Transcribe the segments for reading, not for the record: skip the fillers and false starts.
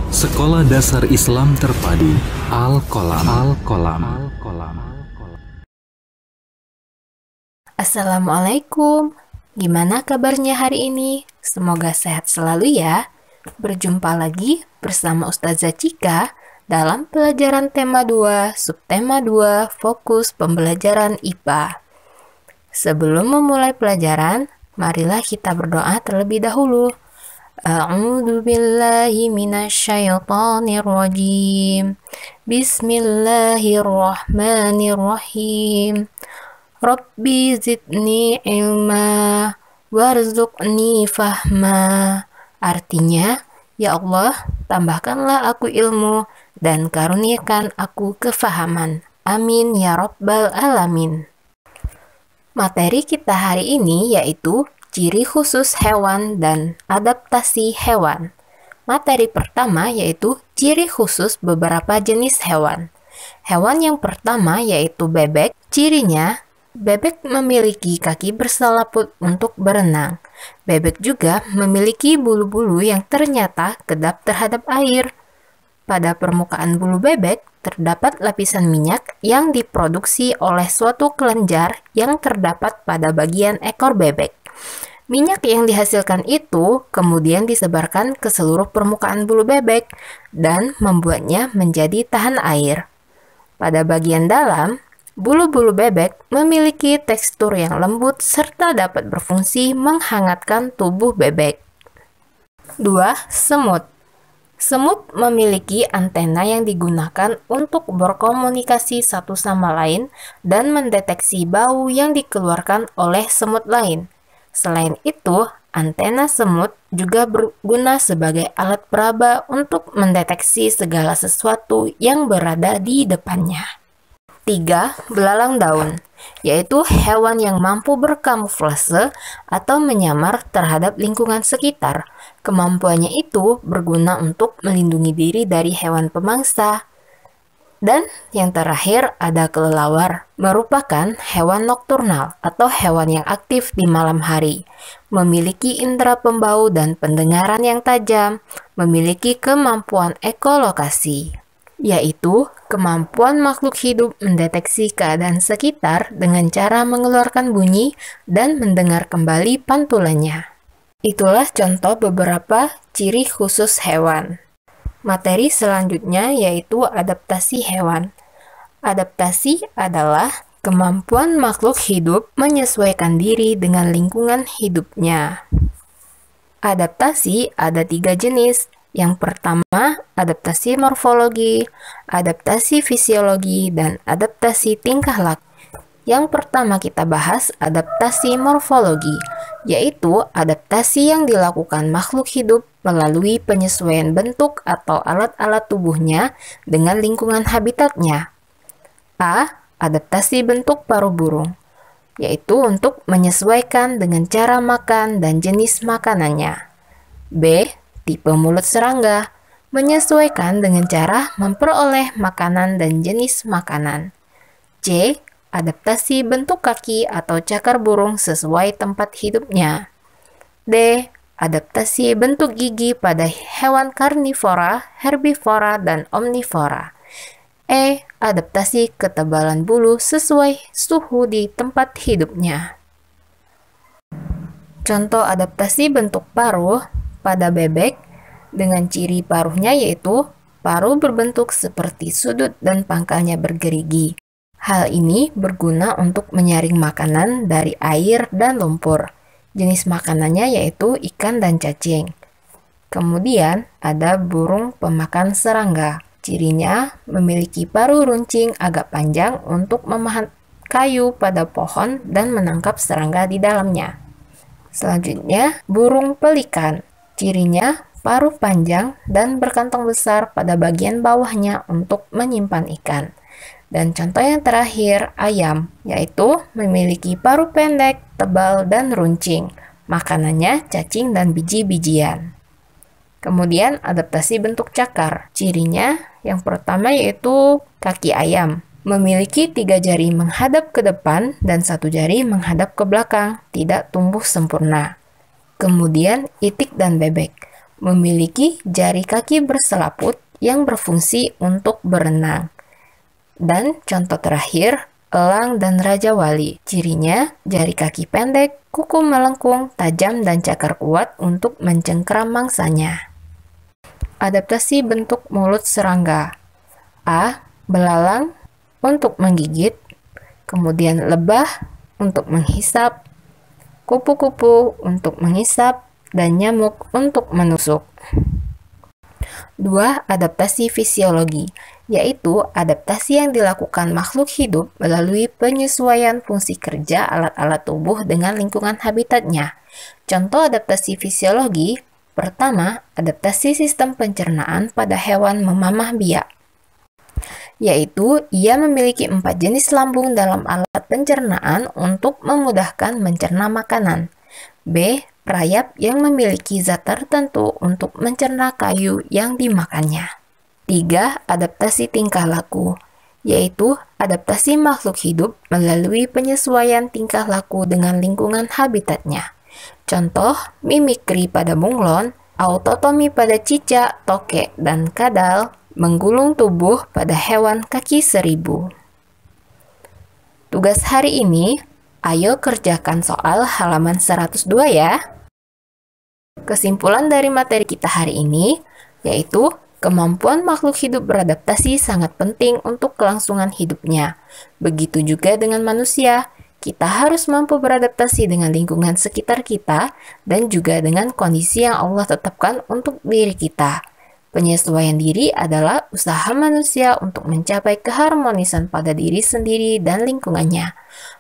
Sekolah Dasar Islam Terpadu Al-Qalam. Assalamualaikum. Gimana kabarnya hari ini? Semoga sehat selalu ya. Berjumpa lagi bersama Ustazah Cika dalam pelajaran tema 2, subtema 2, fokus pembelajaran IPA. Sebelum memulai pelajaran, marilah kita berdoa terlebih dahulu. A'udzu billahi minasyaitonir rajim. Bismillahirrahmanirrahim. Rabbi zidni ilma warzuqni fahma. Artinya, ya Allah, tambahkanlah aku ilmu dan karuniakan aku kefahaman. Amin ya rabbal alamin. Materi kita hari ini yaitu ciri khusus hewan dan adaptasi hewan. Materi pertama yaitu ciri khusus beberapa jenis hewan. Hewan yang pertama yaitu bebek. Cirinya, bebek memiliki kaki berselaput untuk berenang. Bebek juga memiliki bulu-bulu yang ternyata kedap terhadap air. Pada permukaan bulu bebek, terdapat lapisan minyak yang diproduksi oleh suatu kelenjar yang terdapat pada bagian ekor bebek. Minyak yang dihasilkan itu kemudian disebarkan ke seluruh permukaan bulu bebek dan membuatnya menjadi tahan air. Pada bagian dalam, bulu-bulu bebek memiliki tekstur yang lembut serta dapat berfungsi menghangatkan tubuh bebek. 2. Semut. Semut memiliki antena yang digunakan untuk berkomunikasi satu sama lain dan mendeteksi bau yang dikeluarkan oleh semut lain. Selain itu, antena semut juga berguna sebagai alat peraba untuk mendeteksi segala sesuatu yang berada di depannya. 3. Belalang daun, yaitu hewan yang mampu berkamuflase atau menyamar terhadap lingkungan sekitar. Kemampuannya itu berguna untuk melindungi diri dari hewan pemangsa. Dan yang terakhir ada kelelawar, merupakan hewan nokturnal atau hewan yang aktif di malam hari. Memiliki indera pembau dan pendengaran yang tajam, memiliki kemampuan ekolokasi, yaitu kemampuan makhluk hidup mendeteksi keadaan sekitar dengan cara mengeluarkan bunyi dan mendengar kembali pantulannya. Itulah contoh beberapa ciri khusus hewan. Materi selanjutnya yaitu adaptasi hewan. Adaptasi adalah kemampuan makhluk hidup menyesuaikan diri dengan lingkungan hidupnya. Adaptasi ada 3 jenis. Yang pertama, adaptasi morfologi, adaptasi fisiologi, dan adaptasi tingkah laku. Yang pertama kita bahas adaptasi morfologi, yaitu adaptasi yang dilakukan makhluk hidup melalui penyesuaian bentuk atau alat-alat tubuhnya dengan lingkungan habitatnya. A. Adaptasi bentuk paruh burung, yaitu untuk menyesuaikan dengan cara makan dan jenis makanannya. B. Tipe mulut serangga, menyesuaikan dengan cara memperoleh makanan dan jenis makanan. C. Adaptasi bentuk kaki atau cakar burung sesuai tempat hidupnya. D. Adaptasi bentuk gigi pada hewan karnivora, herbivora, dan omnivora. E. Adaptasi ketebalan bulu sesuai suhu di tempat hidupnya. Contoh adaptasi bentuk paruh pada bebek dengan ciri paruhnya yaitu paruh berbentuk seperti sudut dan pangkalnya bergerigi. Hal ini berguna untuk menyaring makanan dari air dan lumpur. Jenis makanannya yaitu ikan dan cacing. Kemudian ada burung pemakan serangga. Cirinya memiliki paruh runcing agak panjang untuk memahat kayu pada pohon dan menangkap serangga di dalamnya. Selanjutnya, burung pelikan. Cirinya paruh panjang dan berkantong besar pada bagian bawahnya untuk menyimpan ikan. Dan contoh yang terakhir, ayam, yaitu memiliki paruh pendek, tebal, dan runcing. Makanannya cacing dan biji-bijian. Kemudian adaptasi bentuk cakar. Cirinya yang pertama yaitu kaki ayam. Memiliki 3 jari menghadap ke depan dan 1 jari menghadap ke belakang, tidak tumbuh sempurna. Kemudian itik dan bebek. memiliki jari kaki berselaput yang berfungsi untuk berenang. Dan contoh terakhir, elang dan raja wali. Cirinya, jari kaki pendek, kuku melengkung, tajam dan cakar kuat untuk mencengkeram mangsanya. Adaptasi bentuk mulut serangga. A. Belalang untuk menggigit, kemudian lebah untuk menghisap, kupu-kupu untuk menghisap, dan nyamuk untuk menusuk. 2. Adaptasi fisiologi, yaitu adaptasi yang dilakukan makhluk hidup melalui penyesuaian fungsi kerja alat-alat tubuh dengan lingkungan habitatnya. Contoh adaptasi fisiologi, pertama, adaptasi sistem pencernaan pada hewan memamah biak, yaitu ia memiliki 4 jenis lambung dalam alat pencernaan untuk memudahkan mencerna makanan. B. Rayap yang memiliki zat tertentu untuk mencerna kayu yang dimakannya. 3. Adaptasi tingkah laku, yaitu adaptasi makhluk hidup melalui penyesuaian tingkah laku dengan lingkungan habitatnya. Contoh, mimikri pada bunglon, autotomi pada cicak, tokek, dan kadal, menggulung tubuh pada hewan kaki 1000. Tugas hari ini, ayo kerjakan soal halaman 102 ya. Kesimpulan dari materi kita hari ini, yaitu kemampuan makhluk hidup beradaptasi sangat penting untuk kelangsungan hidupnya. Begitu juga dengan manusia. Kita harus mampu beradaptasi dengan lingkungan sekitar kita dan juga dengan kondisi yang Allah tetapkan untuk diri kita. Penyesuaian diri adalah usaha manusia untuk mencapai keharmonisan pada diri sendiri dan lingkungannya.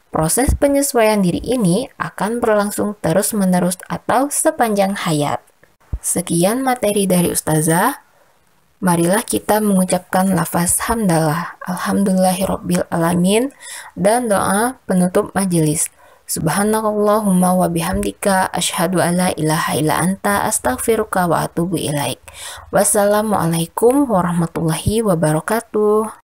Proses penyesuaian diri ini akan berlangsung terus-menerus atau sepanjang hayat. Sekian materi dari Ustazah. Marilah kita mengucapkan lafaz hamdalah, alhamdulillahirabbil alamin, dan doa penutup majelis. Subhanakallahumma wa bihamdika asyhadu an la ilaha illa anta astaghfiruka wa atubu ilaik. Wassalamualaikum warahmatullahi wabarakatuh.